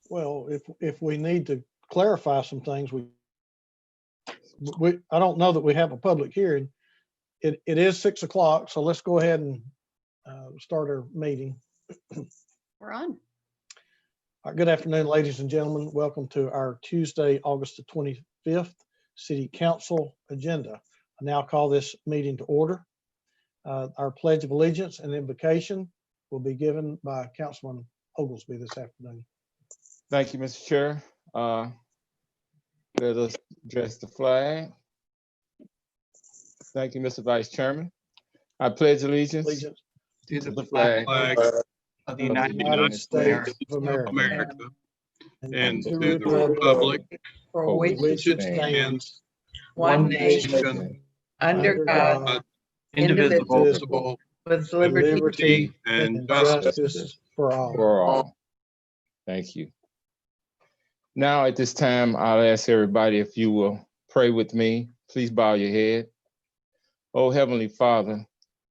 Well, if we need to clarify some things, I don't know that we have a public hearing. It is 6 o'clock, so let's go ahead and start our meeting. We're on. All right, good afternoon, ladies and gentlemen. Welcome to our Tuesday, August the 25th City Council agenda. I now call this meeting to order. Our Pledge of Allegiance and invocation will be given by Councilman Oglesby this afternoon. Thank you, Mr. Chair. Let us address the flag. Thank you, Mr. Vice Chairman. I pledge allegiance to to the flag of the United States of America and to the republic For which it stands, one nation, nation, under God, indivisible, with with liberty and justice for all. for all. Thank you. Now at this time, I'll ask everybody if you will pray with me. Please bow your head. Oh, Heavenly Father,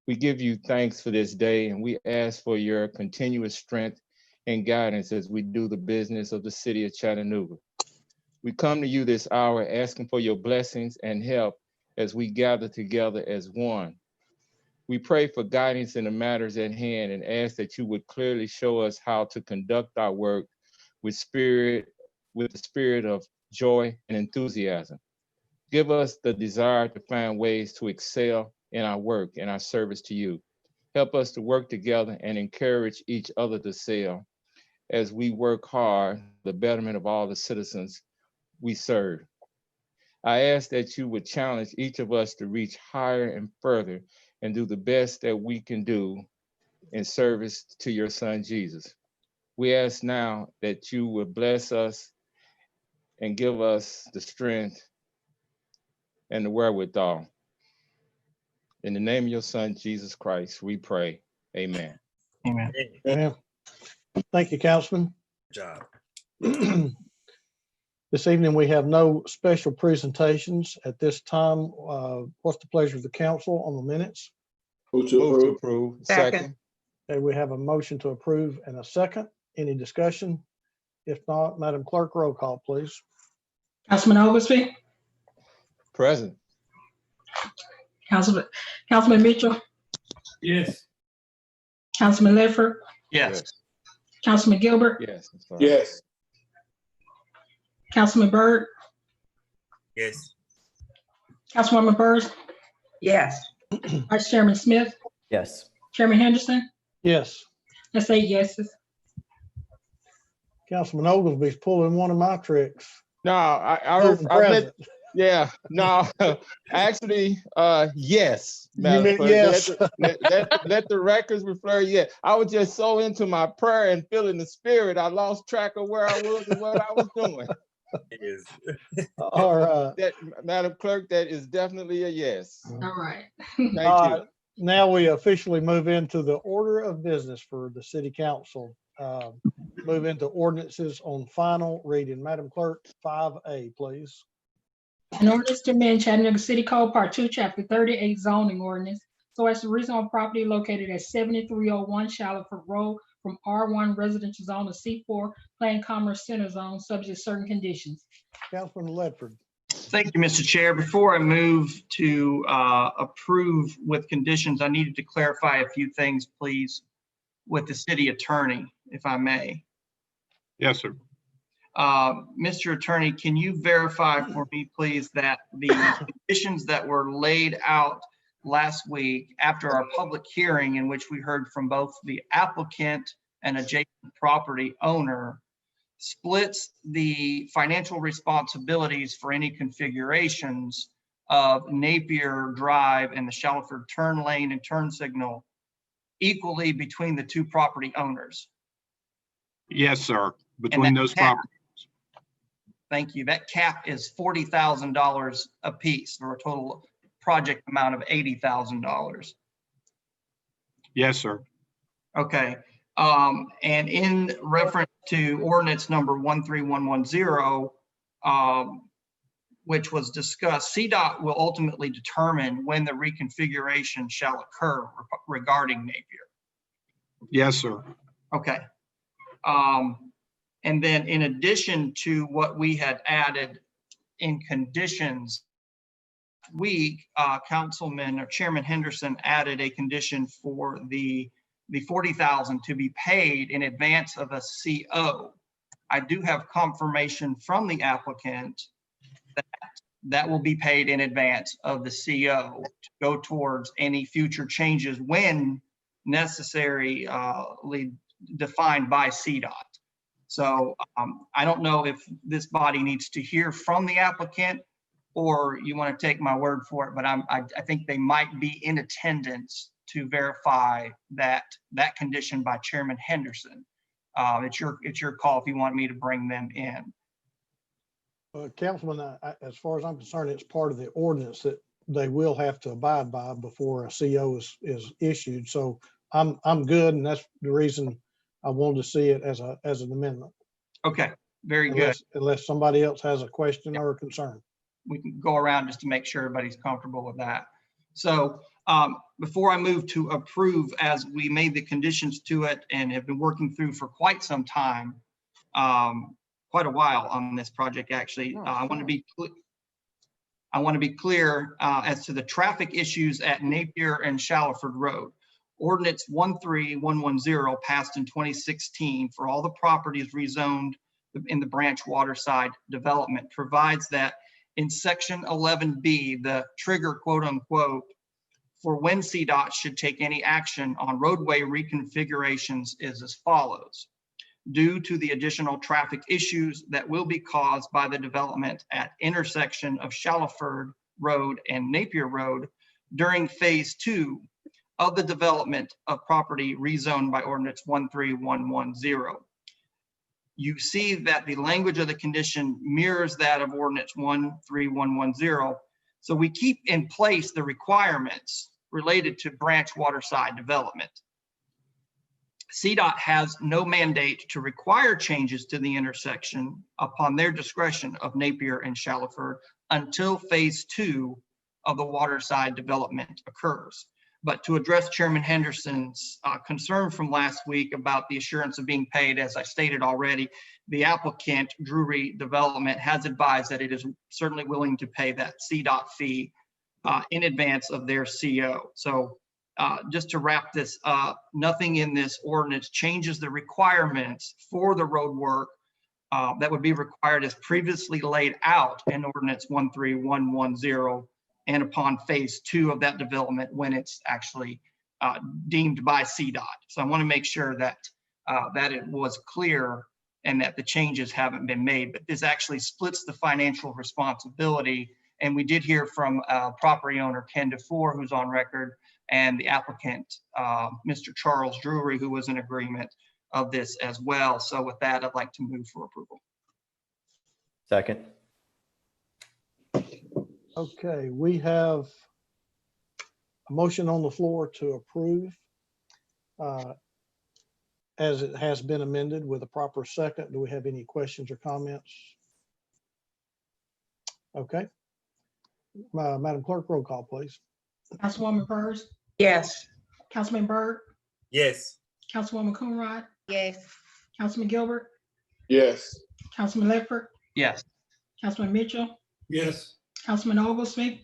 we give you thanks for this day, and we ask for your continuous strength and guidance as we do the business of the city of Chattanooga. We come to you this hour asking for your blessings and help as we gather together as one. We pray for guidance in the matters at hand and ask that you would clearly show us how to conduct our work with the spirit of joy and enthusiasm. Give us the desire to find ways to excel in our work and our service to you. Help us to work together and encourage each other to excel as we work hard for the betterment of all the citizens we serve. I ask that you would challenge each of us to reach higher and further and do the best that we can do in service to your son, Jesus. We ask now that you would bless us and give us the strength and the wherewithal. In the name of your son, Jesus Christ, we pray. Amen. Amen. Yeah. Thank you, Councilman. Good job. This evening, we have no special presentations at this time. What's the pleasure of the council on the minutes? Who to Move to approve? approve. Second. Okay, we have a motion to approve and a second. Any discussion? If not, Madam Clerk, roll call, please. Councilman Oglesby, Present. Councilman Mitchell, Yes. Councilman Ledford, Yes. Councilman Gilbert, Yes. I'm sorry. Yes. Councilman Byrd, Yes. Councilwoman Byrd, Yes. Vice Chairman Smith, Yes. Chairman Henderson. Yes, That's 8 yeses. Councilman Oglesby's pulling one of my tricks. No, I Voting meant, present. yeah, no, actually, yes. You Madam meant Clerk. yes. Let the records reflect. Yeah, I was just so into my prayer and feeling the spirit, I lost track of where I was and what I was doing. All right. That, Madam Clerk, that is definitely a yes. All right. Thank All you. right. Now we officially move into the order of business for the city council. Move into ordinances on final reading. Madam Clerk, 5A, please. An ordinance to amend Chattanooga City Code Part 2, Chapter 38 zoning ordinance so as to rezone property located at 7301 Shallowford Road from R1 residential zone to C4 Planned Commerce Center zone, subject to certain conditions. Councilman Ledford. Thank you, Mr. Chair. Before I move to approve with conditions, I needed to clarify a few things, please, with the city attorney, if I may. Yes, sir. Mr. Attorney, can you verify for me, please, that the conditions that were laid out last week after our public hearing in which we heard from both the applicant and adjacent property owner splits the financial responsibilities for any configurations of Napier Drive and the Shallowford turn lane and turn signal equally between the two property owners? Yes, sir. Between that those cap- properties. Thank you. That cap is $40,000 a piece for a total project amount of $80,000. Yes, sir. Okay. And in reference to ordinance number 13110, which was discussed, CDOT will ultimately determine when the reconfiguration shall occur regarding Napier. Yes, sir. Okay. And then in addition to what we had added in conditions, week, Councilman or Chairman Henderson added a condition for the 40,000 to be paid in advance of a CO. I do have confirmation from the applicant that will be paid in advance of the CO to go towards any future changes when necessary, defined by CDOT. So I don't know if this body needs to hear from the applicant or you want to take my word for it, but I think they might be in attendance to verify that condition by Chairman Henderson. It's your call if you want me to bring them in. Councilman, as far as I'm concerned, it's part of the ordinance that they will have to abide by before a CO is issued. So I'm good, and that's the reason I wanted to see it as an amendment. Okay, very good. Unless somebody else has a question or a concern. We can go around just to make sure everybody's comfortable with that. So before I move to approve, as we made the conditions to it and have been working through for quite some time, quite a while on this project, actually, I want to be clear as to the traffic issues at Napier and Shallowford Road. Ordinance 13110 passed in 2016 for all the properties rezoned in the Branch Waterside development provides that in section 11B, the trigger, quote unquote, for when CDOT should take any action on roadway reconfigurations is as follows. Due to the additional traffic issues that will be caused by the development at intersection of Shallowford Road and Napier Road during phase 2 of the development of property rezoned by ordinance 13110. You see that the language of the condition mirrors that of ordinance 13110. So we keep in place the requirements related to Branch Waterside development. CDOT has no mandate to require changes to the intersection upon their discretion of Napier and Shallowford until phase 2 of the Waterside development occurs. But to address Chairman Henderson's concern from last week about the assurance of being paid, as I stated already, the applicant, Drury Development, has advised that it is certainly willing to pay that CDOT fee in advance of their CO. So just to wrap this up, nothing in this ordinance changes the requirements for the road work that would be required as previously laid out in ordinance 13110 and upon phase 2 of that development when it's actually deemed by CDOT. So I want to make sure that that it was clear and that the changes haven't been made, but this actually splits the financial responsibility. And we did hear from property owner Ken DeFore, who's on record, and the applicant, Mr. Charles Drury, who was in agreement of this as well. So with that, I'd like to move for approval. Second. Okay, we have a motion on the floor to approve as it has been amended with a proper second. Do we have any questions or comments? Okay. Madam Clerk, roll call, please. Councilwoman Byrd, Yes. Councilman Byrd, Yes. Councilwoman Coonrod, Yes. Councilman Gilbert, Yes. Councilman Ledford, Yes. Councilman Mitchell, Yes. Councilman Oglesby,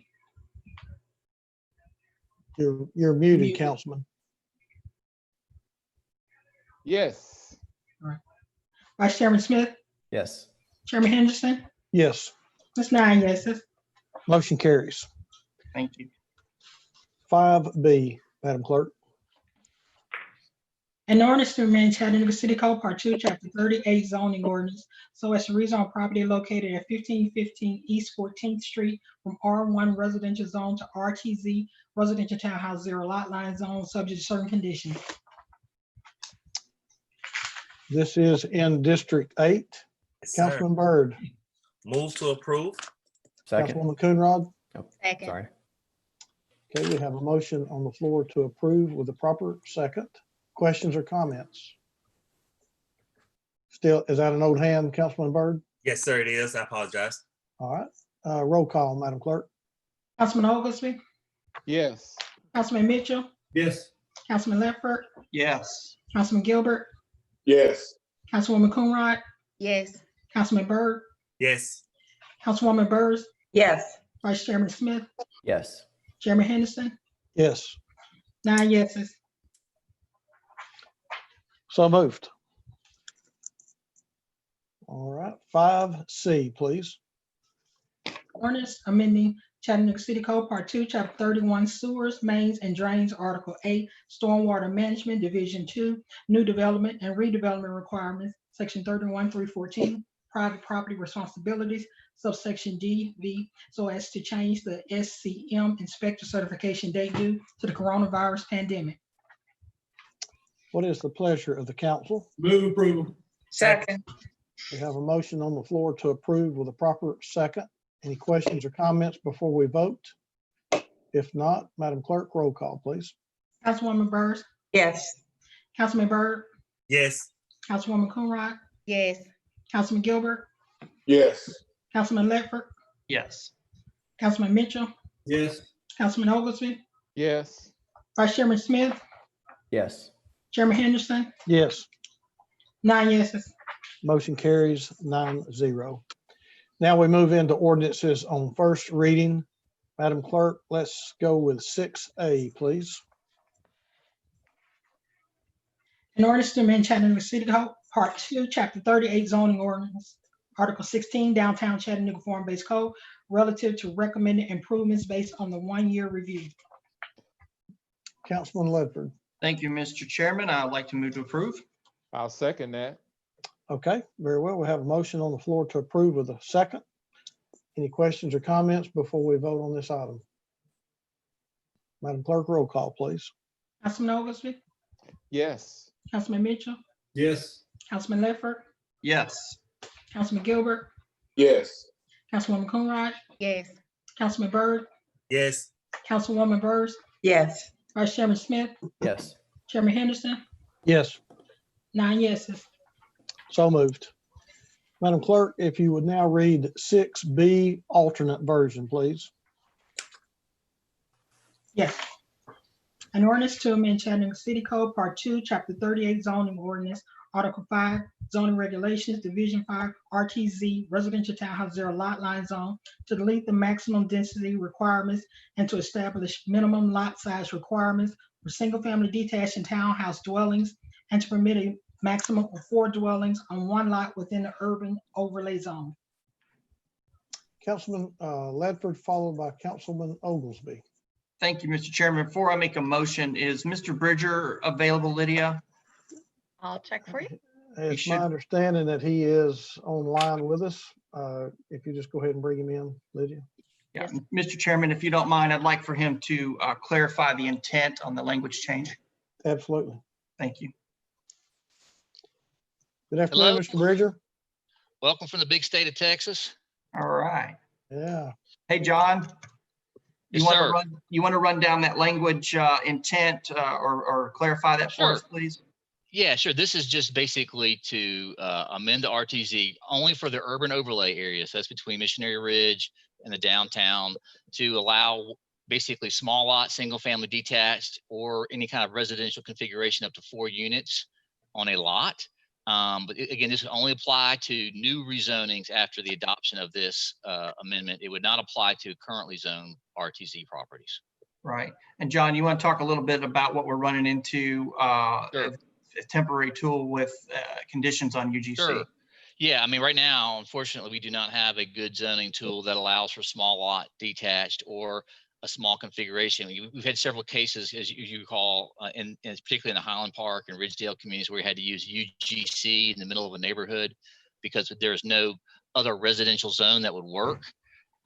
You're muted, Muted. Councilman. Yes. Vice Chairman Smith, Yes. Chairman Henderson. Yes, That's 9 yeses. motion carries. Thank you. 5B, Madam Clerk. An ordinance to amend Chattanooga City Code Part 2, Chapter 38 zoning ordinance so as to rezone property located at 1515 East 14th Street from R1 residential zone to RTZ residential townhouse 0 lot line zone subject to certain conditions. This is in District 8. Yes, sir. Councilman Byrd, Move to approve. Second. Councilwoman Coonrod. Second. Sorry. Okay, we have a motion on the floor to approve with a proper second. Questions or comments? Still, is that an old hand, Councilman Byrd? Yes, sir, it is. I apologize. All right, roll call, Madam Clerk. Councilman Oglesby, Yes. Councilman Mitchell, Yes. Councilman Ledford, Yes. Councilman Gilbert, Yes. Councilwoman Coonrod, Yes. Councilman Byrd, Yes. Councilwoman Byrd, Yes. Vice Chairman Smith, Yes. Chairman Henderson, Yes, 9 yeses. so moved. All right, 5C, please. Ordinance amending Chattanooga City Code Part 2, Chapter 31, Sewers, Mains, and Drains, Article 8, Stormwater Management, Division 2, New Development and Redevelopment Requirements, Section 31-314, Private Property Responsibilities, subsection D, V, so as to change the SCM inspector certification date due to the coronavirus pandemic. What is the pleasure of the council? Move approval. Second. We have a motion on the floor to approve with a proper second. Any questions or comments before we vote? If not, Madam Clerk, roll call, please. Councilwoman Byrd, Yes. Councilman Byrd, Yes. Councilwoman Coonrod, Yes. Councilman Gilbert, Yes. Councilman Ledford, Yes. Councilman Mitchell, Yes. Councilman Oglesby, Yes. Vice Chairman Smith, Yes. Chairman Henderson, Yes, 9 yeses. motion carries 9-0. Now we move into ordinances on first reading. Madam Clerk, let's go with 6A, please. An ordinance to amend Chattanooga City Code, Part 2, Chapter 38, zoning ordinance, Article 16, downtown Chattanooga form-based code relative to recommended improvements based on the 1-year review. Councilman Ledford. Thank you, Mr. Chairman. I'd like to move to approve. I'll second that. Okay, very well. We have a motion on the floor to approve with a second. Any questions or comments before we vote on this item? Madam Clerk, roll call, please. Councilman Oglesby, Yes. Councilman Mitchell, Yes. Councilman Ledford, Yes. Councilman Gilbert, Yes. Councilwoman Coonrod, Yes. Councilman Byrd, Yes. Councilwoman Byrd, Yes. Vice Chairman Smith, Yes. Chairman Henderson, Yes, 9 yeses. so moved. Madam Clerk, if you would now read 6B alternate version, please. Yes. An ordinance to amend Chattanooga City Code, Part 2, Chapter 38, zoning ordinance, Article 5, zoning regulations, Division 5, RTZ, residential townhouse zero lot line zone, to delete the maximum density requirements and to establish minimum lot size requirements for single-family detached and townhouse dwellings, and to permit a maximum of 4 dwellings on 1 lot within the urban overlay zone. Councilman Ledford, followed by Councilman Oglesby. Thank you, Mr. Chairman. Before I make a motion, is Mr. Bridger available, Lydia? I'll check for you. It's should- my understanding that he is online with us. If you just go ahead and bring him in, Lydia. Yeah, Mr. Chairman, if you don't mind, I'd like for him to clarify the intent on the language change. Absolutely. Thank you. Good afternoon, Hello. Mr. Bridger. Welcome from the big state of Texas. All right. Yeah, Hey, John. Yes, sir. You want to run down that language intent or clarify that for us, Sure. please? Yeah, sure. This is just basically to amend the RTZ only for the urban overlay area. So that's between Missionary Ridge and the downtown, to allow basically small lot, single family detached, or any kind of residential configuration up to 4 units on a lot. But again, this would only apply to new rezonings after the adoption of this amendment. It would not apply to currently zoned RTZ properties. Right. And John, you want to talk a little bit about what we're running into Sure. a temporary tool with conditions on UGC? Sure. Yeah, I mean, right now, unfortunately, we do not have a good zoning tool that allows for small lot detached or a small configuration. We've had several cases, as you recall, and particularly in the Highland Park and Ridgedale communities, where we had to use UGC in the middle of a neighborhood because there's no other residential zone that would work.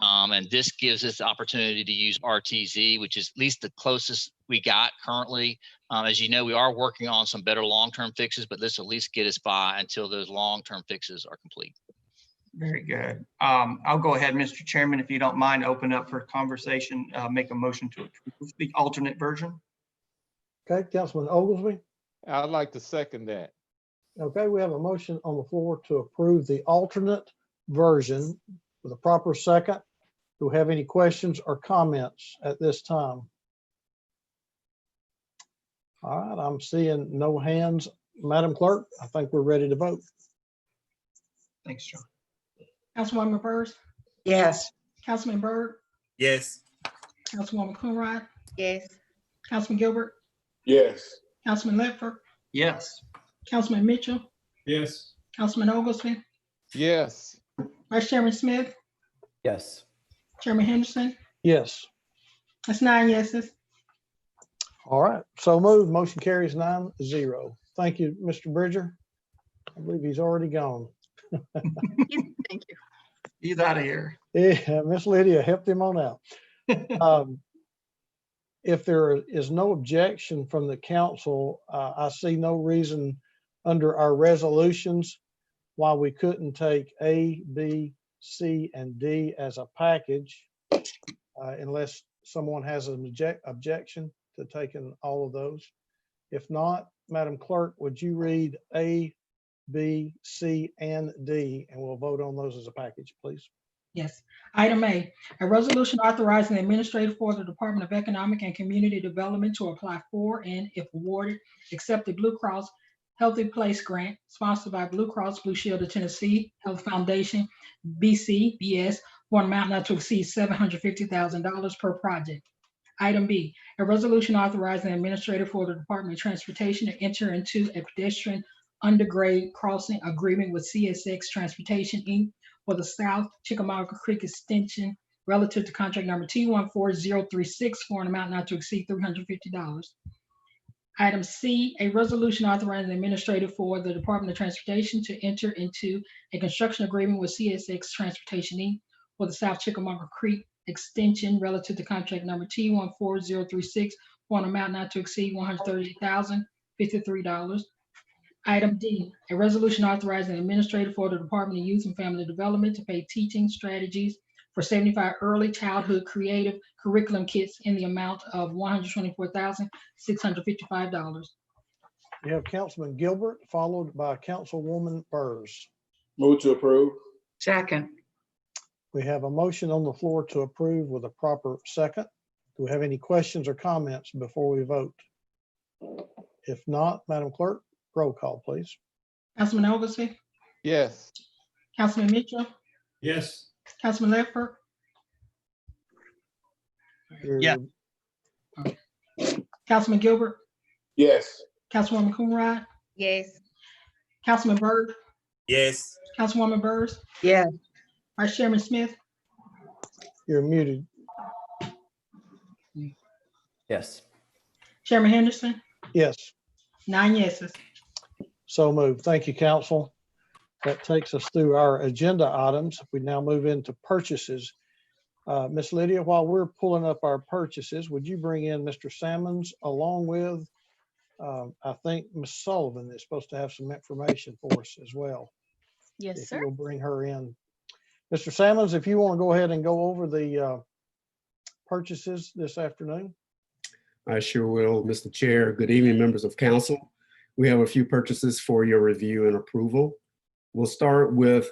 And this gives us the opportunity to use RTZ, which is at least the closest we got currently. As you know, we are working on some better long-term fixes, but this will at least get us by until those long-term fixes are complete. Very good. I'll go ahead, Mr. Chairman, if you don't mind, open up for conversation, make a motion to approve the alternate version. okay, Councilman Oglesby. I'd like to second that. Okay, we have a motion on the floor to approve the alternate version with a proper second. Do we have any questions or comments at this time? All right, I'm seeing no hands. Madam Clerk, I think we're ready to vote. Thanks, John. Councilwoman Burrs, Yes. Councilman Byrd, Yes. Councilwoman Coonrod, Yes. Councilman Gilbert, Yes. Councilman Ledford, Yes. Councilman Mitchell, Yes. Councilman Oglesby, Yes. Vice Chairman Smith, Yes. Chairman Henderson. Yes. That's 9 yeses. All right. So moved. Motion carries 9-0. Thank you, Mr. Bridger. I believe he's already gone. Thank you. He's out of here. Yeah, Miss Lydia helped him on out. If there is no objection from the council, I see no reason under our resolutions why we couldn't take A, B, C, and D as a package, unless someone has an objection to taking all of those. If not, Madam Clerk, would you read A, B, C, and D, and we'll vote on those as a package, please? Yes. Item A, a resolution authorizing the administrator for the Department of Economic and Community Development to apply for and, if awarded, accept the Blue Cross Healthy Place Grant sponsored by Blue Cross Blue Shield of Tennessee Health Foundation, BCBS, for an amount not to exceed $750,000 per project. Item B, a resolution authorizing the administrator for the Department of Transportation to enter into a pedestrian undergrade crossing agreement with CSX Transportation, Inc. for the South Chickamauga Creek Extension relative to contract number T14036 for an amount not to exceed $350. Item C, a resolution authorizing the administrator for the Department of Transportation to enter into a construction agreement with CSX Transportation, Inc. for the South Chickamauga Creek Extension relative to contract number T14036 for an amount not to exceed $138,053. Item D, a resolution authorizing the administrator for the Department of Youth and Family Development to pay teaching strategies for 75 early childhood creative curriculum kits in the amount of $124,655. We have Councilman Gilbert, followed by Councilwoman Burrs. Move to approve. Second. We have a motion on the floor to approve with a proper second. Do we have any questions or comments before we vote? If not, Madam Clerk, roll call, please. Councilman Oglesby, Yes. Councilman Mitchell, Yes. Councilman Ledford, Yeah. Councilman Gilbert, Yes. Councilwoman Coonrod, Yes. Councilman Byrd, Yes. Councilwoman Burrs, Yes. Vice Chairman Smith, You're muted. Yes. Chairman Henderson, Yes, 9 yeses. so moved. Thank you, council. That takes us through our agenda items. We now move into purchases. Miss Lydia, while we're pulling up our purchases, would you bring in Mr. Sammons along with, I think Ms. Sullivan is supposed to have some information for us as well. Yes, If sir. you'll bring her in. Mr. Sammons, if you want to go ahead and go over the purchases this afternoon. I sure will, Mr. Chair. Good evening, members of council. We have a few purchases for your review and approval. We'll start with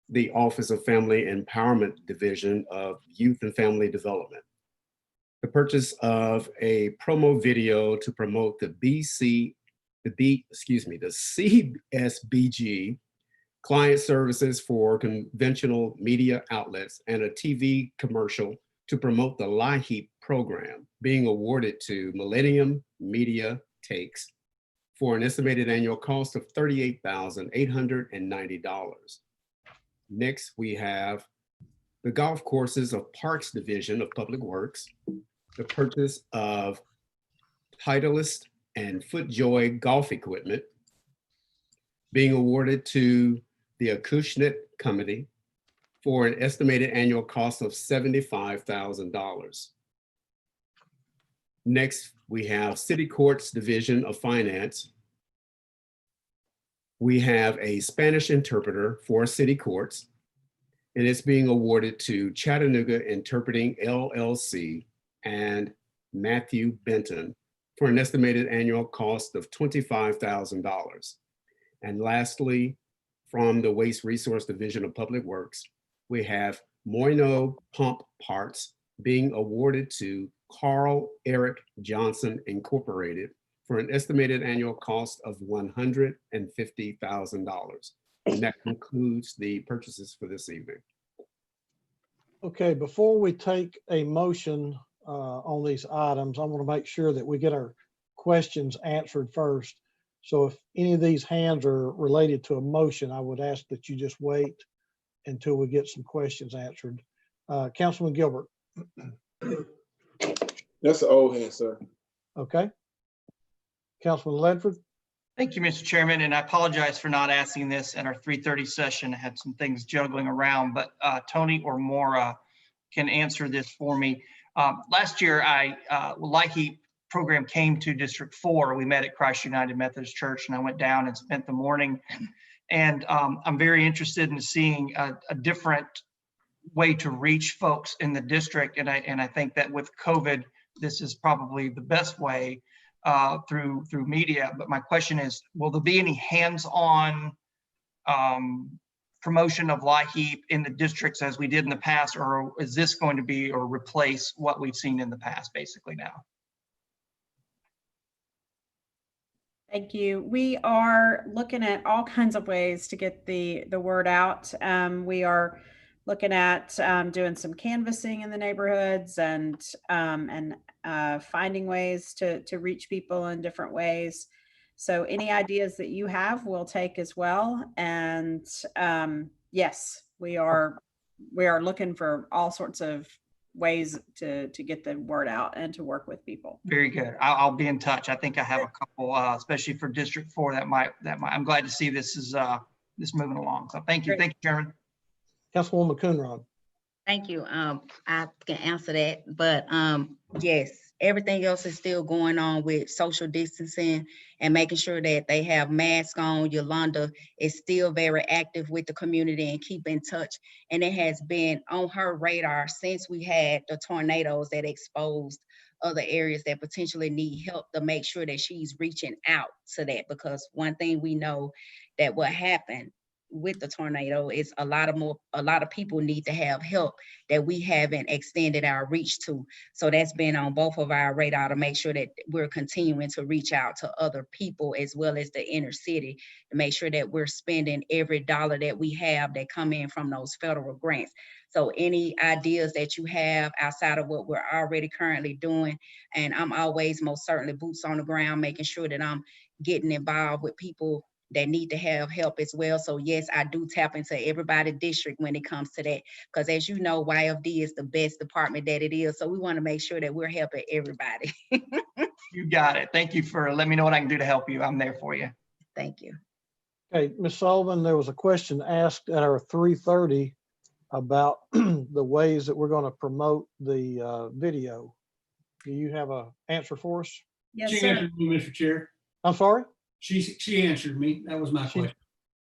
the Office of Family Empowerment Division of Youth and Family Development. The purchase of a promo video to promote the CSBG client services for conventional media outlets and a TV commercial to promote the LIHEAP program being awarded to Millennium Media Takes for an estimated annual cost of $38,890. Next, we have the Golf Courses of Parks Division of Public Works, the purchase of Titleist and FootJoy golf equipment being awarded to the Acushnet Company for an estimated annual cost of $75,000. Next, we have City Courts Division of Finance. We have a Spanish interpreter for city courts, and it's being awarded to Chattanooga Interpreting LLC and Matthew Benton for an estimated annual cost of $25,000. And lastly, from the Waste Resource Division of Public Works, we have Moino Pump Parts being awarded to Carl Eric Johnson Incorporated for an estimated annual cost of $150,000. And that concludes the purchases for this evening. Okay, before we take a motion on these items, I want to make sure that we get our questions answered first. So if any of these hands are related to a motion, I would ask that you just wait until we get some questions answered. Councilman Gilbert, That's an old hand, sir. okay? Councilman Ledford, Thank you, Mr. Chairman, and I apologize for not asking this at our 3:30 session. I had some things juggling around, but Tony or Maura can answer this for me. Last year, LIHEAP program came to District 4. We met at Christ United Methodist Church, and I went down and spent the morning. And I'm very interested in seeing a different way to reach folks in the district. And I think that with COVID, this is probably the best way through media. But my question is, will there be any hands-on promotion of LIHEAP in the districts as we did in the past, or is this going to be or replace what we've seen in the past basically now? Thank you. We are looking at all kinds of ways to get the word out. We are looking at doing some canvassing in the neighborhoods and finding ways to reach people in different ways. So any ideas that you have, we'll take as well. And yes, we are looking for all sorts of ways to get the word out and to work with people. Very good. I'll be in touch. I think I have a couple, especially for District 4 that might, I'm glad to see this is moving along. So thank you. Great. Thank you, Chairman. Councilwoman Coonrod. Thank you. I can answer that, but yes, everything else is still going on with social distancing and making sure that they have masks on. Yolanda is still very active with the community and keep in touch. And it has been on her radar since we had the tornadoes that exposed other areas that potentially need help, to make sure that she's reaching out to that. Because one thing we know that what happened with the tornado is a lot of people need to have help that we haven't extended our reach to. So that's been on both of our radar to make sure that we're continuing to reach out to other people as well as the inner city, to make sure that we're spending every dollar that we have that come in from those federal grants. So any ideas that you have outside of what we're already currently doing, and I'm always most certainly boots on the ground, making sure that I'm getting involved with people that need to have help as well. So yes, I do tap into everybody's district when it comes to that, because as you know, YFD is the best department that it is. So we want to make sure that we're helping everybody. You got it. Thank you for letting me know what I can do to help you. I'm there for you. Thank you. Okay, Ms. Sullivan, there was a question asked at our 3:30 about the ways that we're going to promote the video. Do you have an answer for us? Yes, She sir. answered me, Mr. Chair. I'm sorry? She answered me. That was my question.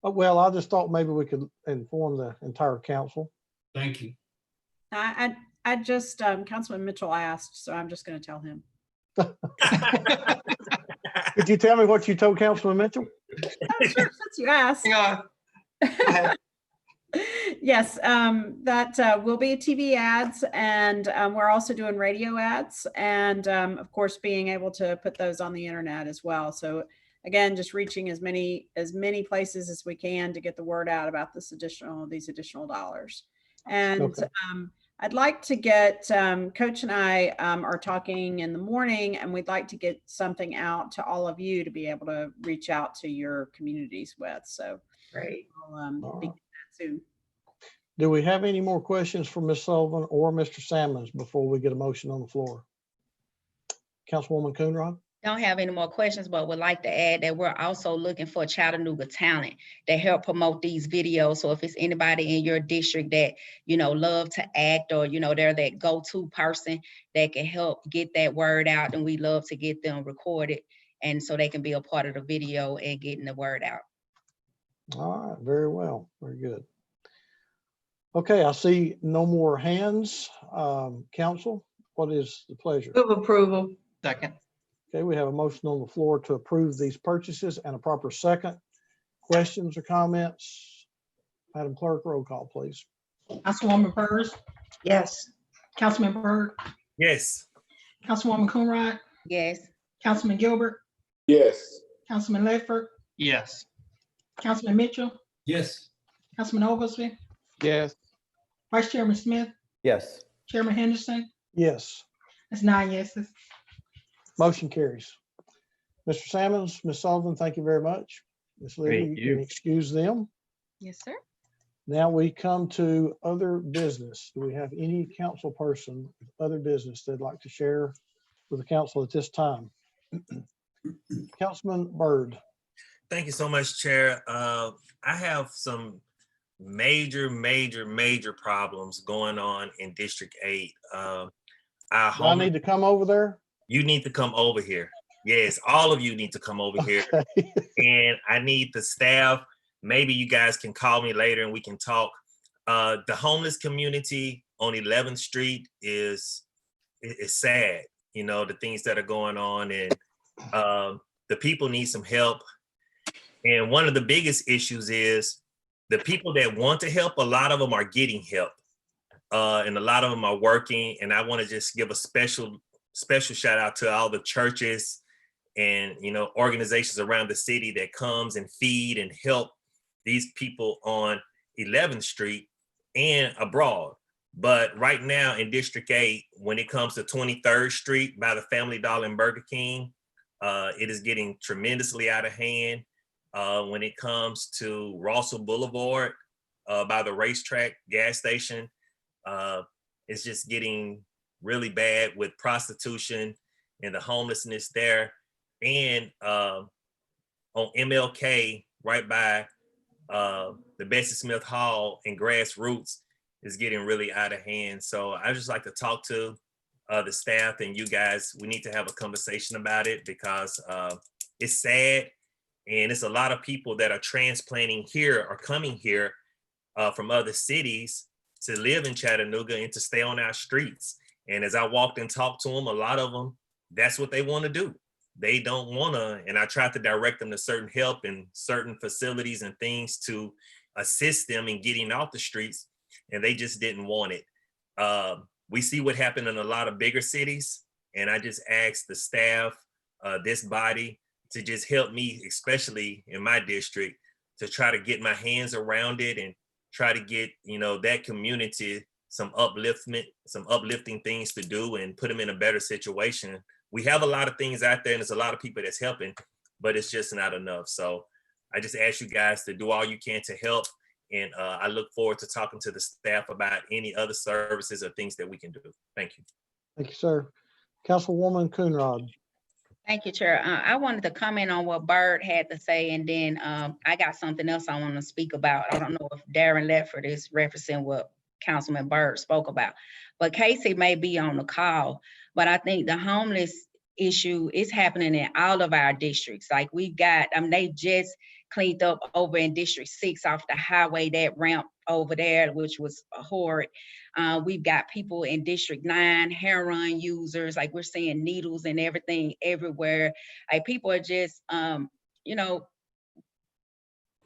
Well, I just thought maybe we could inform the entire council. Thank you. I just, Councilman Mitchell asked, so I'm just going to tell him. Could you tell me what you told Councilman Mitchell? Oh, sure, since you asked. Go ahead. Yes, that will be TV ads, and we're also doing radio ads, and of course, being able to put those on the internet as well. So again, just reaching as many places as we can to get the word out about these additional dollars. And Okay. I'd like to get, Coach and I are talking in the morning, and we'd like to get something out to all of you to be able to reach out to your communities with. So Great. we'll begin that soon. Do we have any more questions for Ms. Sullivan or Mr. Sammons before we get a motion on the floor? Councilwoman Coonrod? Don't have any more questions, but would like to add that we're also looking for Chattanooga talent to help promote these videos. So if it's anybody in your district that, love to act, or, they're that go-to person that can help get that word out, and we love to get them recorded, and so they can be a part of the video and getting the word out. All right, very well, very good. Okay, I see no more hands. Council, what is the pleasure? Move approval. Second. Okay, we have a motion on the floor to approve these purchases and a proper second. Questions or comments? Madam Clerk, roll call, please. Councilwoman Burrs, Yes. Councilman Byrd, Yes. Councilwoman Coonrod, Yes. Councilman Gilbert, Yes. Councilman Ledford, Yes. Councilman Mitchell, Yes. Councilman Oglesby, Yes. Vice Chairman Smith, Yes. Chairman Henderson. Yes, That's 9 yeses. motion carries. Mr. Sammons, Ms. Sullivan, thank you very much. Ms. Libby, Thank you can you. excuse them. Yes, sir. Now we come to other business. Do we have any council person with other business they'd like to share with the council at this time? Councilman Byrd. Thank you so much, Chair. I have some major problems going on in District 8. Do I need to come over there? You need to come over here. Yes, all of you need to come over here. Okay. And I need the staff. Maybe you guys can call me later and we can talk. The homeless community on 11th Street is sad. You know, the things that are going on, and the people need some help. And one of the biggest issues is the people that want to help, a lot of them are getting help. And a lot of them are working. And I want to just give a special shout out to all the churches and, you know, organizations around the city that comes and feed and help these people on 11th Street and abroad. But right now in District 8, when it comes to 23rd Street by the Family Dollar and Burger King, it is getting tremendously out of hand. When it comes to Russell Boulevard by the racetrack gas station, it's just getting really bad with prostitution and the homelessness there. And on MLK, right by the Bessie Smith Hall and Grassroots, is getting really out of hand. So I just like to talk to the staff and you guys. We need to have a conversation about it because it's sad. And it's a lot of people that are transplanting here or coming here from other cities to live in Chattanooga and to stay on our streets. And as I walked and talked to them, a lot of them, that's what they want to do. They don't want to, and I tried to direct them to certain help and certain facilities and things to assist them in getting off the streets, and they just didn't want it. We see what happened in a lot of bigger cities, and I just asked the staff, this body, to just help me, especially in my district, to try to get my hands around it and try to get, you know, that community some uplifting things to do and put them in a better situation. We have a lot of things out there and there's a lot of people that's helping, but it's just not enough. So I just ask you guys to do all you can to help. And I look forward to talking to the staff about any other services or things that we can do. Thank you. Thank you, sir. Councilwoman Coonrod. Thank you, Chair. I wanted to comment on what Byrd had to say, and then I got something else I want to speak about. I don't know if Darren Ledford is referencing what Councilman Byrd spoke about, but Casey may be on the call, but I think the homeless issue is happening in all of our districts. Like we've got, they just cleaned up over in District 6 off the highway, that ramp over there, which was horrid. We've got people in District 9, heroin users, like we're seeing needles and everything everywhere. Like people are just,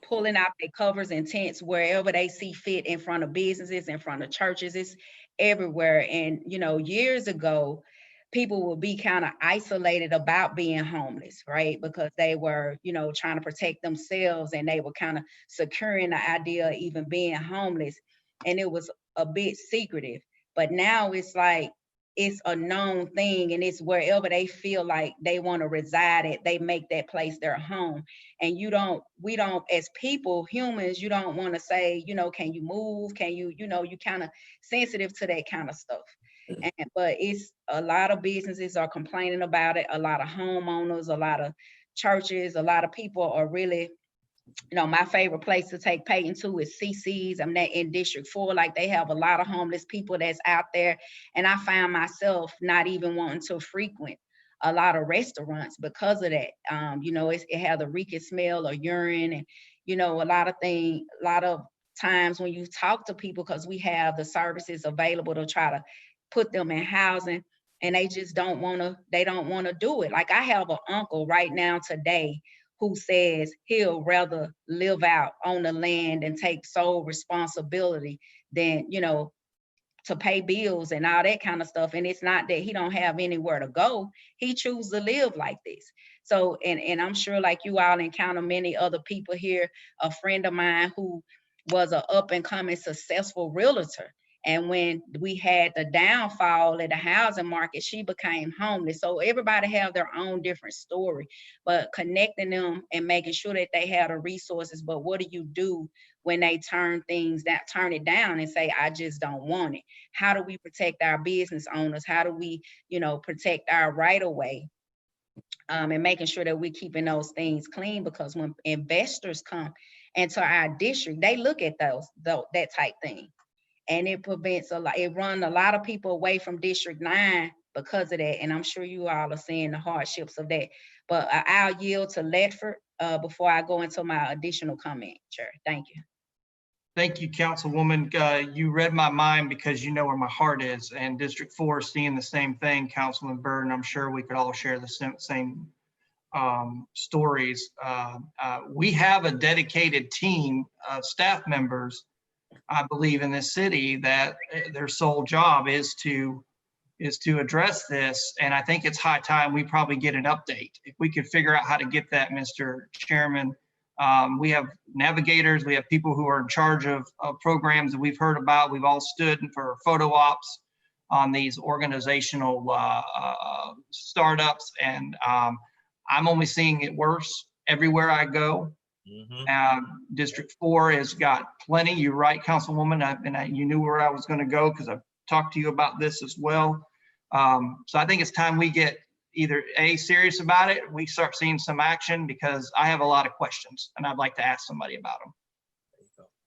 pulling out their covers and tents wherever they see fit, in front of businesses, in front of churches, it's everywhere. And, years ago, people would be kind of isolated about being homeless, right? Because they were, trying to protect themselves, and they were kind of securing the idea of even being homeless. And it was a bit secretive. But now it's like, it's a known thing, and it's wherever they feel like they want to reside at, they make that place their home. And we don't, as people, humans, you don't want to say, can you move? Can you, you kind of sensitive to that kind of stuff. But it's a lot of businesses are complaining about it. A lot of homeowners, a lot of churches, a lot of people are really, my favorite place to take Peyton to is CC's. I'm in District 4. Like they have a lot of homeless people that's out there. And I found myself not even wanting to frequent a lot of restaurants because of that. It had the reeking smell of urine, and, a lot of times when you talk to people, because we have the services available to try to put them in housing, and they just don't want to do it. Like I have an uncle right now today who says he'll rather live out on the land and take sole responsibility than, to to pay bills and all that kind of stuff. And it's not that he don't have anywhere to go. He chooses to live like this. So, and I'm sure like you all encounter many other people here, a friend of mine who was an up and coming successful realtor. And when we had the downfall of the housing market, she became homeless. So everybody have their own different story, but connecting them and making sure that they have the resources. But what do you do when they turn it down and say, I just don't want it? How do we protect our business owners? How do we, protect our right of way? And making sure that we're keeping those things clean, because when investors come into our district, they look at that type thing. And it prevents it runs a lot of people away from District 9 because of that. And I'm sure you all are seeing the hardships of that. But I'll yield to Ledford before I go into my additional comment, Chair. Thank you. Thank you, Councilwoman. You read my mind because you know where my heart is, and District 4 is seeing the same thing, Councilman Byrd. I'm sure we could all share the same stories. We have a dedicated team of staff members, I believe, in this city that their sole job is to address this. And I think it's high time we probably get an update. If we could figure out how to get that, Mr. Chairman. We have navigators, we have people who are in charge of programs that we've heard about. We've all stood for photo ops on these organizational startups. And I'm only seeing it worse everywhere I go. District 4 has got plenty. You're right, Councilwoman, you knew where I was going to go because I've talked to you about this as well. So I think it's time we get either serious about it, we start seeing some action, because I have a lot of questions and I'd like to ask somebody about them.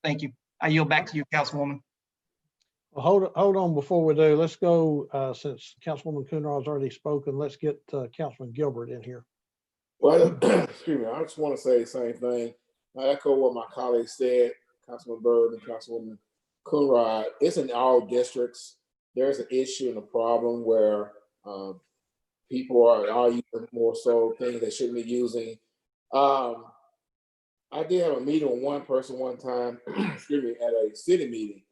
Thank you. I yield back to you, Councilwoman. Well, hold on before we do. Let's go, since Councilwoman Coonrod has already spoken, let's get Councilman Gilbert in here. Well, excuse me, I just want to say the same thing. I echo what my colleagues said, Councilman Byrd and Councilwoman Coonrod. It's in all districts. There's an issue and a problem where people are using more so things they shouldn't be using. I did have a meeting with one person one time, excuse me, at a city meeting,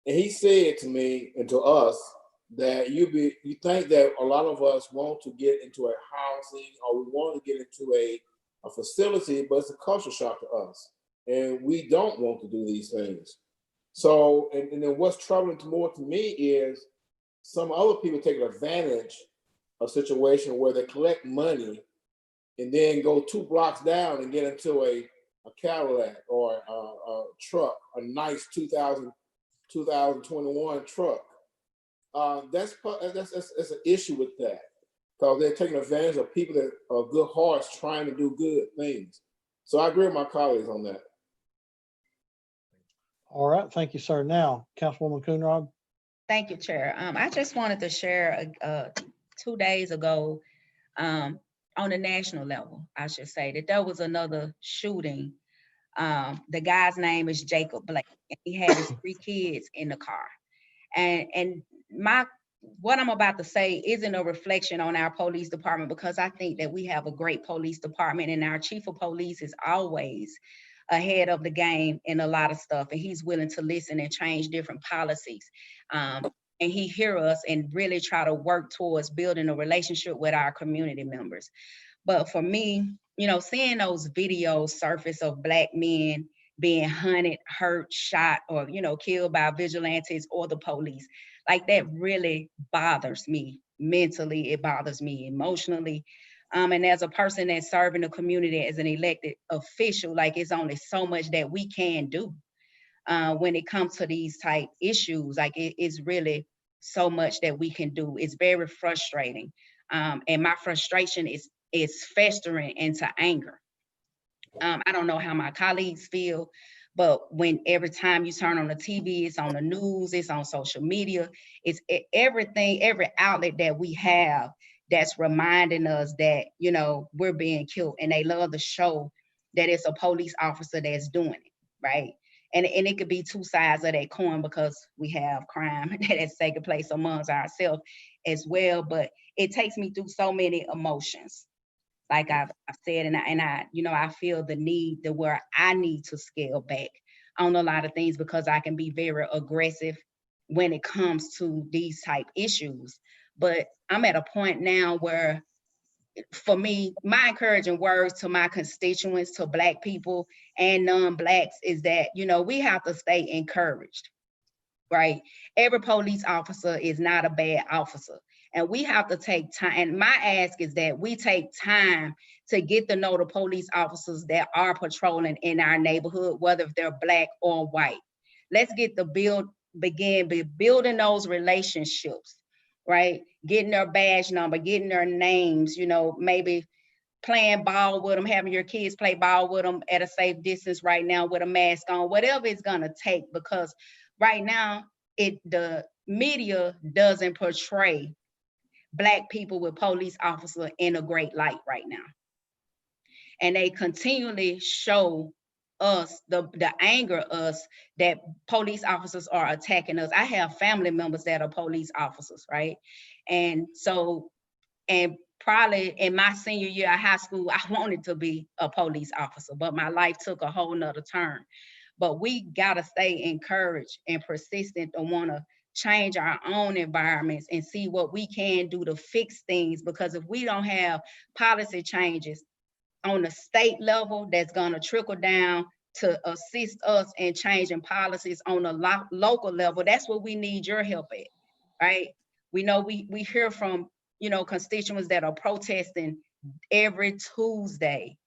and he said to me and to us that you think that a lot of us want to get into a housing, or we want to get into a facility, but it's a culture shock to us, and we don't want to do these things. So, and then what's troubling more to me is some other people taking advantage of a situation where they collect money and then go 2 blocks down and get into a Cadillac or a truck, a nice 2021 truck. That's an issue with that, because they're taking advantage of people that are good hearts trying to do good things. So I agree with my colleagues on that. All right, thank you, sir. Now, Councilwoman Coonrod. Thank you, Chair. I just wanted to share 2 days ago, on a national level, I should say, that there was another shooting. The guy's name is Jacob Blake, and he had his 3 kids in the car. And what I'm about to say isn't a reflection on our police department, because I think that we have a great police department, and our chief of police is always ahead of the game in a lot of stuff, and he's willing to listen and change different policies. And he hear us and really try to work towards building a relationship with our community members. But for me, seeing those videos surface of Black men being hunted, hurt, shot, or, killed by vigilantes or the police, like, that really bothers me mentally. It bothers me emotionally. And as a person that's serving the community as an elected official, like, it's only so much that we can do when it comes to these type issues. Like, it's really so much that we can do. It's very frustrating. And my frustration is festering into anger. I don't know how my colleagues feel, but when every time you turn on the TV, it's on the news, it's on social media, it's everything, every outlet that we have that's reminding us that, we're being killed. And they love to show that it's a police officer that's doing it, right? And it could be 2 sides of that coin, because we have crime that has taken place amongst ourselves as well. But it takes me through so many emotions. Like I've said, and I feel the need to where I need to scale back on a lot of things, because I can be very aggressive when it comes to these type issues. But I'm at a point now where, for me, my encouraging words to my constituents, to Black people and non-Blacks, is that, we have to stay encouraged, right? Every police officer is not a bad officer. And we have to take time. And my ask is that we take time to get to know the police officers that are patrolling in our neighborhood, whether if they're Black or white. Let's get the begin building those relationships, right? Getting their badge number, getting their names, maybe playing ball with them, having your kids play ball with them at a safe distance right now with a mask on, whatever it's gonna take, because right now the media doesn't portray Black people with police officers in a great light right now. And they continually show us the anger us that police officers are attacking us. I have family members that are police officers, right? And so, and probably in my senior year of high school, I wanted to be a police officer, but my life took a whole nother turn. But we gotta stay encouraged and persistent to wanna change our own environments and see what we can do to fix things. Because if we don't have policy changes on the state level that's gonna trickle down to assist us in changing policies on a local level, that's what we need your help at, right? We know we hear from, constituents that are protesting every Tuesday,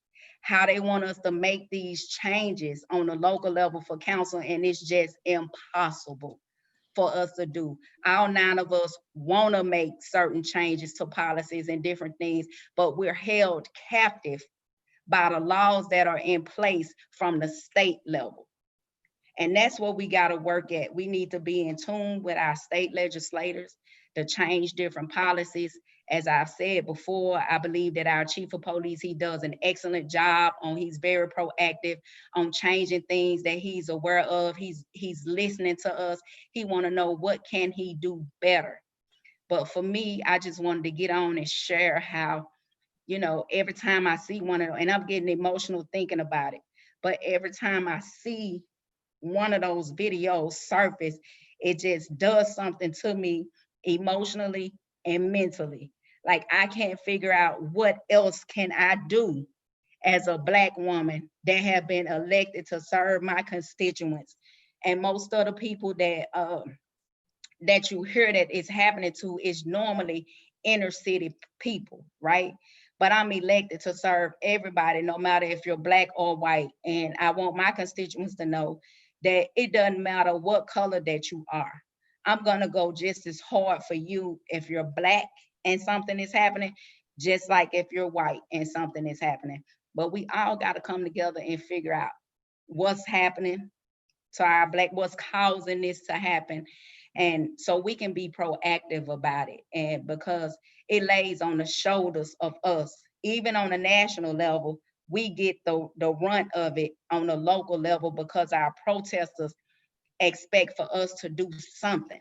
how they want us to make these changes on the local level for council, and it's just impossible for us to do. All 9 of us want to make certain changes to policies and different things, but we're held captive by the laws that are in place from the state level. And that's what we got to work at. We need to be in tune with our state legislators to change different policies. As I've said before, I believe that our chief of police, he does an excellent job he's very proactive on changing things that he's aware of. He's listening to us. He want to know what can he do better. But for me, I just wanted to get on and share how, every time I see one of them, and I'm getting emotional thinking about it, but every time I see one of those videos surface, it just does something to me emotionally and mentally. Like, I can't figure out what else can I do as a Black woman that have been elected to serve my constituents. And most of the people that you hear that is happening to is normally inner city people, right? But I'm elected to serve everybody, no matter if you're Black or white. And I want my constituents to know that it doesn't matter what color that you are. I'm gonna go just as hard for you if you're Black and something is happening, just like if you're white and something is happening. But we all gotta come together and figure out what's happening to our Black, what's causing this to happen. And so we can be proactive about it. And because it lays on the shoulders of us, even on a national level, we get the brunt of it on the local level because our protesters expect for us to do something,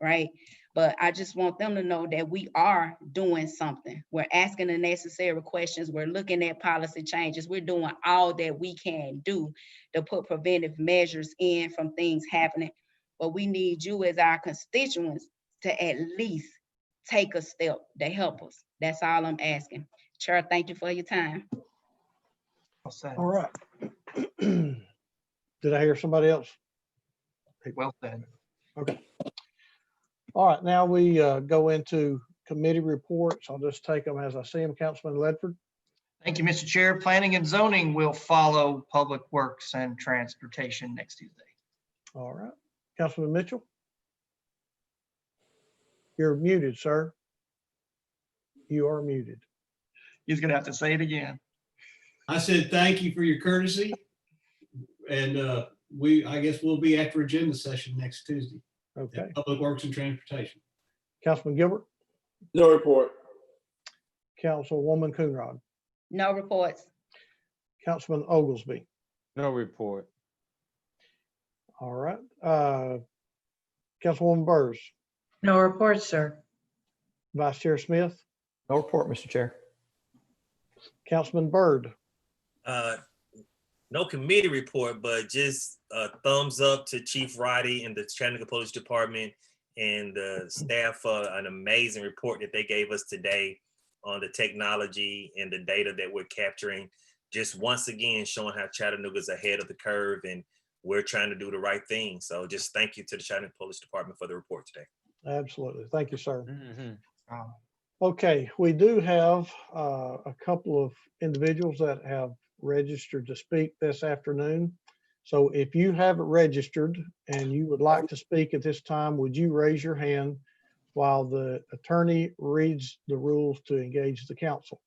right? But I just want them to know that we are doing something. We're asking the necessary questions. We're looking at policy changes. We're doing all that we can do to put preventive measures in from things happening. But we need you as our constituents to at least take a step to help us. That's all I'm asking. Chair, thank you for your time. All right. Did I hear somebody else? Well said. Okay. All right, now we go into committee reports. I'll just take them as I see them. Councilman Ledford. Thank you, Mr. Chair. Planning and zoning will follow Public Works and Transportation next Tuesday. All right. Councilman Mitchell. You're muted, sir. You are muted. He's gonna have to say it again. I said, thank you for your courtesy. And I guess we'll be after agenda session next Tuesday. Okay. Public Works and Transportation. Councilman Gilbert. No report. Councilwoman Coonrod. No reports. Councilman Oglesby. No report. All right. Councilwoman Burrs. No report, sir. Vice Chair Smith. No report, Mr. Chair. Councilman Byrd. No committee report, but just thumbs up to Chief Roddy and the Chattanooga Police Department and the staff for an amazing report that they gave us today on the technology and the data that we're capturing. Just once again, showing how Chattanooga's ahead of the curve and we're trying to do the right thing. So just thank you to the Chattanooga Police Department for the report today. Absolutely. Thank you, sir. Mm-hmm. Okay, we do have a couple of individuals that have registered to speak this afternoon. So if you haven't registered and you would like to speak at this time, would you raise your hand while the attorney reads the rules to engage the council?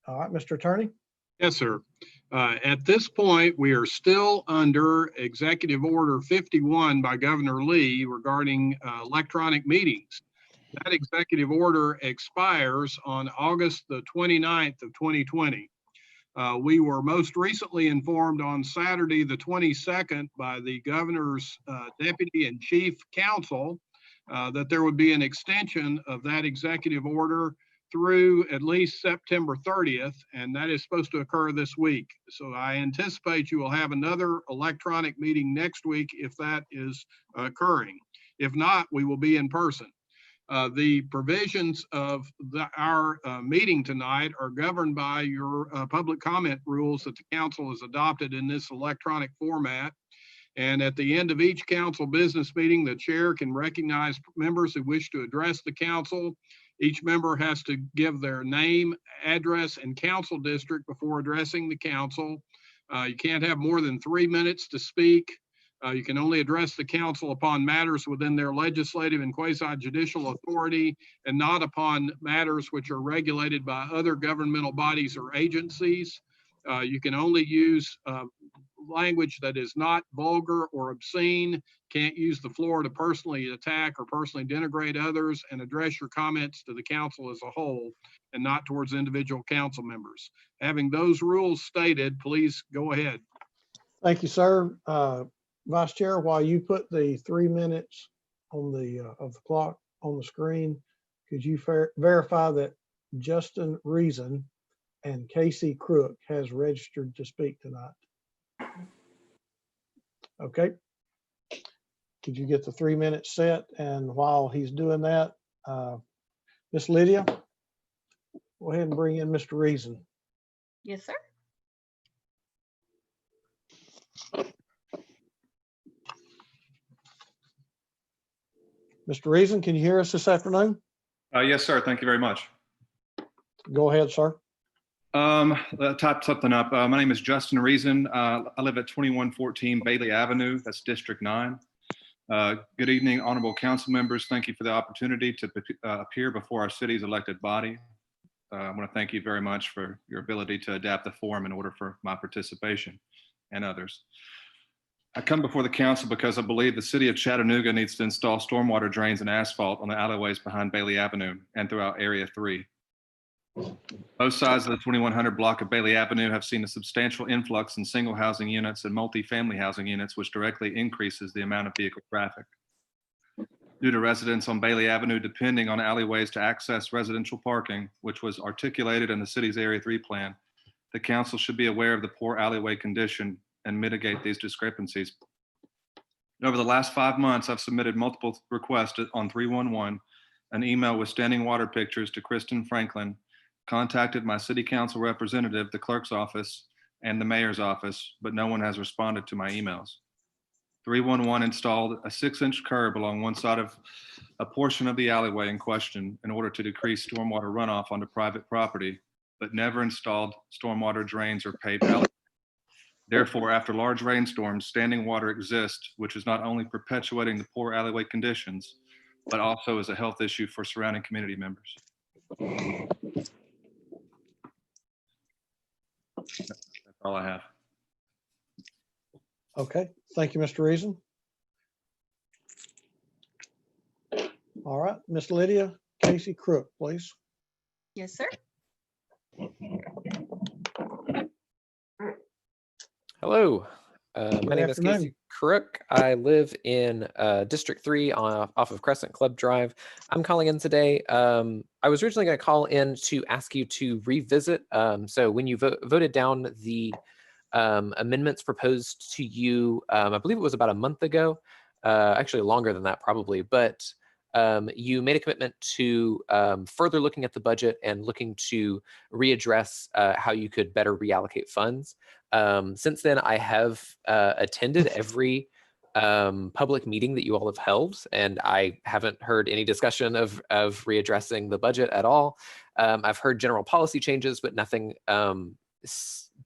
All right, Mr. Attorney. Yes, sir. At this point, we are still under Executive Order 51 by Governor Lee regarding electronic meetings. That executive order expires on August the 29th of 2020. We were most recently informed on Saturday, the 22nd, by the governor's deputy and chief counsel that there would be an extension of that executive order through at least September 30th, and that is supposed to occur this week. So I anticipate you will have another electronic meeting next week if that is occurring. If not, we will be in person. The provisions of our meeting tonight are governed by your public comment rules that the council has adopted in this electronic format. And at the end of each council business meeting, the chair can recognize members who wish to address the council. Each member has to give their name, address, and council district before addressing the council. You can't have more than 3 minutes to speak. You can only address the council upon matters within their legislative and quasi-judicial authority and not upon matters which are regulated by other governmental bodies or agencies. You can only use language that is not vulgar or obscene, can't use the floor to personally attack or personally denigrate others, and address your comments to the council as a whole and not towards individual council members. Having those rules stated, please go ahead. Thank you, sir. Vice Chair, while you put the 3 minutes on the of the clock on the screen, could you verify that Justin Reason and Casey Crook has registered to speak tonight? Okay. Could you get the 3 minutes set? And while he's doing that, Miss Lydia, go ahead and bring in Mr. Reason. Yes, sir. Mr. Reason, can you hear us this afternoon? Yes, sir. Thank you very much. Go ahead, sir. Type something up. My name is Justin Reason. I live at 2114 Bailey Avenue. That's District 9. Good evening, honorable council members. Thank you for the opportunity to appear before our city's elected body. I want to thank you very much for your ability to adapt the forum in order for my participation and others. I come before the council because I believe the city of Chattanooga needs to install stormwater drains and asphalt on the alleyways behind Bailey Avenue and throughout Area 3. Both sides of the 2100 block of Bailey Avenue have seen a substantial influx in single housing units and multi-family housing units, which directly increases the amount of vehicle traffic. Due to residents on Bailey Avenue depending on alleyways to access residential parking, which was articulated in the city's Area 3 plan, the council should be aware of the poor alleyway condition and mitigate these discrepancies. Over the last 5 months, I've submitted multiple requests on 311, an email with standing water pictures to Kristen Franklin, contacted my city council representative, the clerk's office, and the mayor's office, but no one has responded to my emails. 311 installed a 6-inch curb along one side of a portion of the alleyway in question in order to decrease stormwater runoff onto private property, but never installed stormwater drains or paved alleyways. Therefore, after large rainstorms, standing water exists, which is not only perpetuating the poor alleyway conditions, but also is a health issue for surrounding community members. That's all I have. Okay, thank you, Mr. Reason. All right, Miss Lydia Casey Crook, please. Yes, sir. Hello, my name is afternoon. Casey Crook. I live in District 3 off of Crescent Club Drive. I'm calling in today. I was originally going to call in to ask you to revisit. So when you voted down the amendments proposed to you, I believe it was about a month ago, actually longer than that probably, but you made a commitment to further looking at the budget and looking to readdress how you could better reallocate funds. Since then, I have attended every public meeting that you all have held, and I haven't heard any discussion of readdressing the budget at all. I've heard general policy changes, but nothing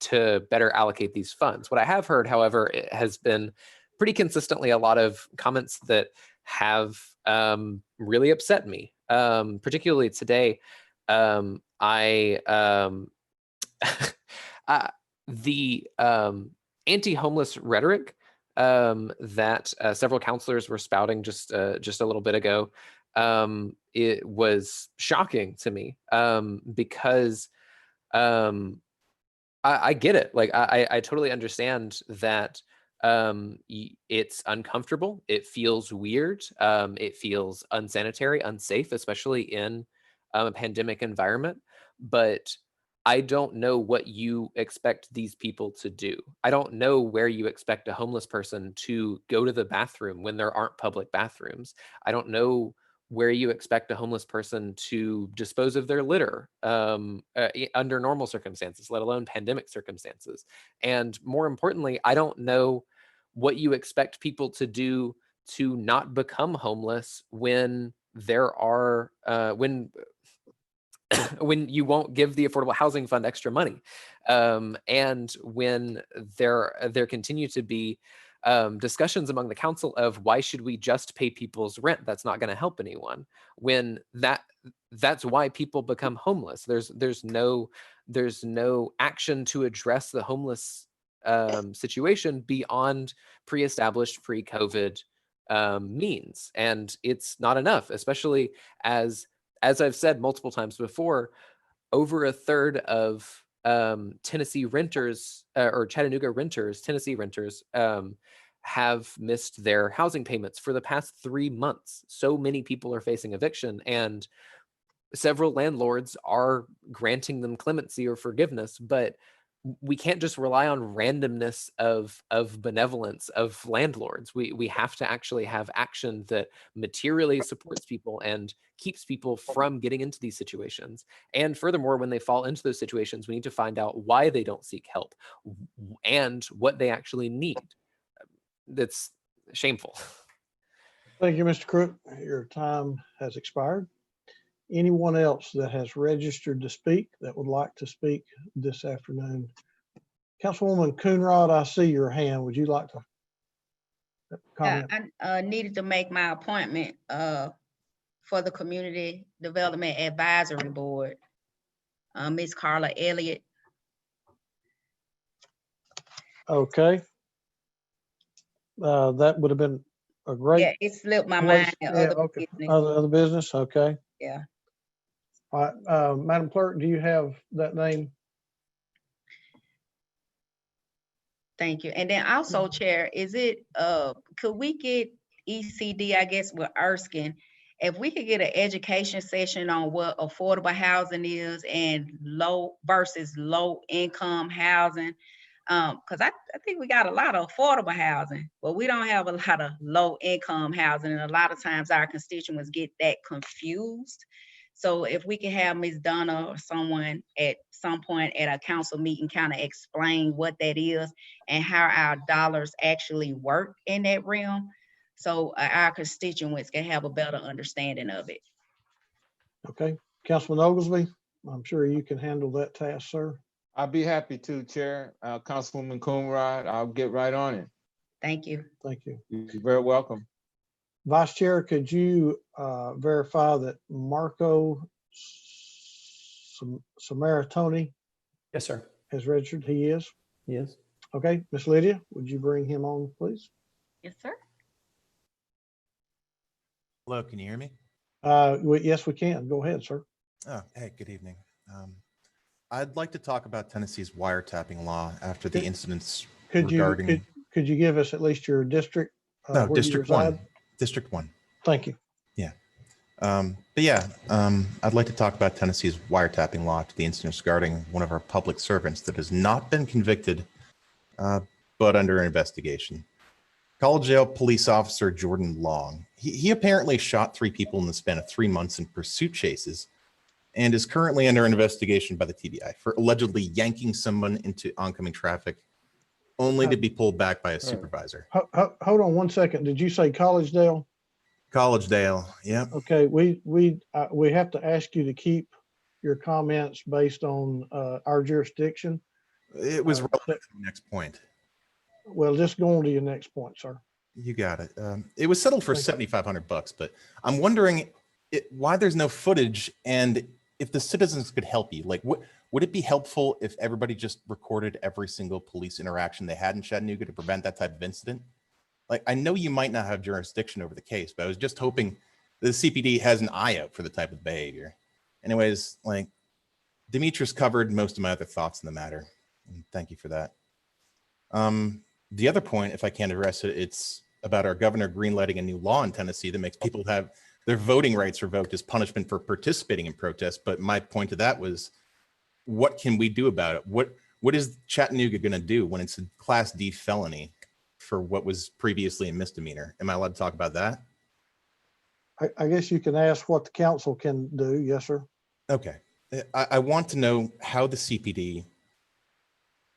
to better allocate these funds. What I have heard, however, it has been pretty consistently a lot of comments that have really upset me, particularly today. The anti-homeless rhetoric that several counselors were spouting just a little bit ago, it was shocking to me because I get it. Like I totally understand that it's uncomfortable. It feels weird. It feels unsanitary, unsafe, especially in a pandemic environment. But I don't know what you expect these people to do. I don't know where you expect a homeless person to go to the bathroom when there aren't public bathrooms. I don't know where you expect a homeless person to dispose of their litter under normal circumstances, let alone pandemic circumstances. And more importantly, I don't know what you expect people to do to not become homeless when there are when you won't give the Affordable Housing Fund extra money, and when there continue to be discussions among the council of why should we just pay people's rent? That's not going to help anyone. When that's why people become homeless. There's no action to address the homeless situation beyond pre-established pre-COVID means, and it's not enough, especially as I've said multiple times before, over a third of Tennessee renters or Chattanooga renters, Tennessee renters have missed their housing payments for the past 3 months. So many people are facing eviction, and several landlords are granting them clemency or forgiveness, but we can't just rely on randomness of benevolence of landlords. We have to actually have action that materially supports people and keeps people from getting into these situations. And furthermore, when they fall into those situations, we need to find out why they don't seek help and what they actually need. That's shameful. Thank you, Mr. Crook. Your time has expired. Anyone else that has registered to speak that would like to speak this afternoon? Councilwoman Coonrod, I see your hand. Would you like to comment? I needed to make my appointment for the Community Development Advisory Board. Ms. Carla Elliott. Okay. That would have been a great. Yeah, it slipped my mind. Okay. Other business, okay. Yeah. All right, Madam Clerk, do you have that name? Thank you. And then also, Chair, is it, could we get ECD, I guess, with Erskine, if we could get an education session on what affordable housing is and low versus low income housing? Because I think we got a lot of affordable housing, but we don't have a lot of low income housing. And a lot of times our constituents get that confused. So if we can have Ms. Donna or someone at some point at a council meeting kind of explain what that is and how our dollars actually work in that realm, so our constituents can have a better understanding of it. Okay, Councilman Oglesby, I'm sure you can handle that task, sir. I'll be happy to, Chair. Councilwoman Coonrod, I'll get right on it. Thank you. Thank you. You're very welcome. Vice Chair, could you verify that Marco Samaritoni? Yes, sir. Has registered? He is? Yes. Okay, Miss Lydia, would you bring him on, please? Yes, sir. Hello, can you hear me? Yes, we can. Go ahead, sir. Oh, hey, good evening. I'd like to talk about Tennessee's wiretapping law after the incidents regarding. Could you give us at least your district? No, District 1. District 1. Thank you. Yeah. I'd like to talk about Tennessee's wiretapping law to the incidents regarding one of our public servants that has not been convicted but under investigation. Collegedale police officer Jordan Long. He apparently shot 3 people in the span of 3 months in pursuit chases and is currently under investigation by the TBI for allegedly yanking someone into oncoming traffic only to be pulled back by a supervisor. Hold on 1 second. Did you say Collegedale? Collegedale, yeah. Okay, we have to ask you to keep your comments based on our jurisdiction. It was relevant to the next point. Well, just go on to your next point, sir. You got it. It was settled for $7,500, but I'm wondering why there's no footage and if the citizens could help you. Like, would it be helpful if everybody just recorded every single police interaction they had in Chattanooga to prevent that type of incident? Like, I know you might not have jurisdiction over the case, but I was just hoping the CPD has an eye out for the type of behavior. Anyways, like, Demetrius covered most of my other thoughts in the matter. And thank you for that. The other point, if I can address it, it's about our governor greenlighting a new law in Tennessee that makes people have their voting rights revoked as punishment for participating in protests. But my point to that was, what can we do about it? What is Chattanooga going to do when it's a Class D felony for what was previously a misdemeanor? Am I allowed to talk about that? I guess you can ask what the council can do. Yes, sir. Okay. I want to know how the CPD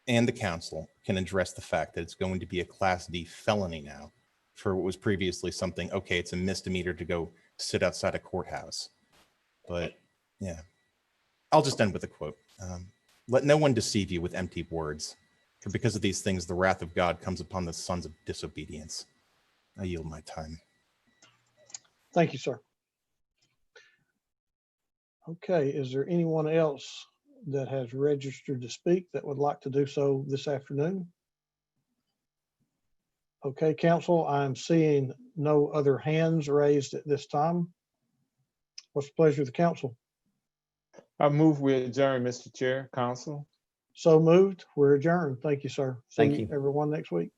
and the council can address the fact that it's going to be a Class D felony now for what was previously something, okay, it's a misdemeanor to go sit outside a courthouse. But yeah, I'll just end with a quote. Let no one deceive you with empty words, for because of these things, the wrath of God comes upon the sons of disobedience. I yield my time. Thank you, sir. Okay, is there anyone else that has registered to speak that would like to do so this afternoon? Okay, council, I'm seeing no other hands raised at this time. What's the pleasure of the council? I move we adjourn, Mr. Chair, Council. So moved. We're adjourned. Thank you, sir. Thank See you. everyone next week.